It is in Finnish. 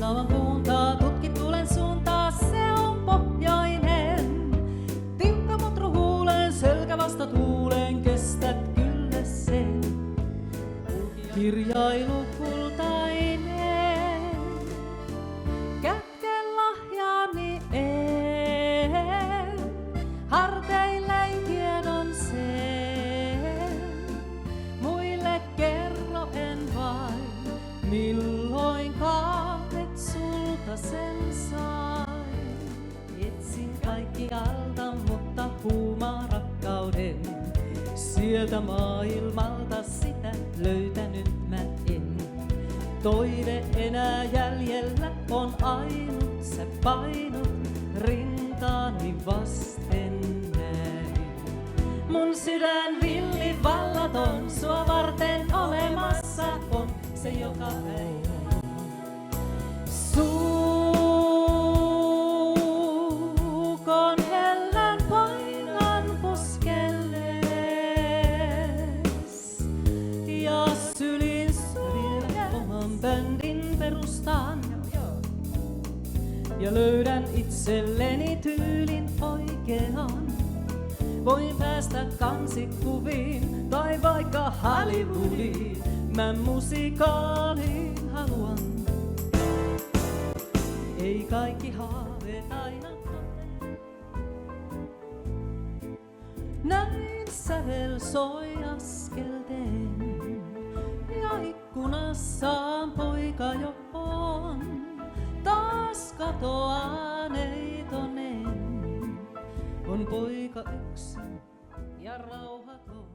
Lauan puuntaa, tutki tulen suuntaa, se on pohjoinen. Tiukka mutru huuleen, selkä vasta tuuleen, kestät kyllä sen. Kirjailu kultainen, kätken lahjani en, harteille tiedon sen. Muille kerro en vain, milloin kaavet sulta sen sain. Etsin kaikkialta, mutta huumaa rakkauden. Sieltä maailmalta sitä löytänyt mä en. Toive enää jäljellä on ainut, sä painut rintaani vasten näin. Mun sydän villi vallaton, sua varten olemassa on se joka päivä. Suukon hellän painan poskelles ja sylin suljen oman bändin perustan ja löydän itselleni tyylin oikean. Voin päästä kansikuviin tai vaikka Hollywoodiin, mä musikaaliin haluan. Ei kaikki haaveet aina toteudu. Näin sävel soi askelteen ja ikkunassaan poika jo on. Taas katoaa neitonen, on poika yksin ja rauhaton.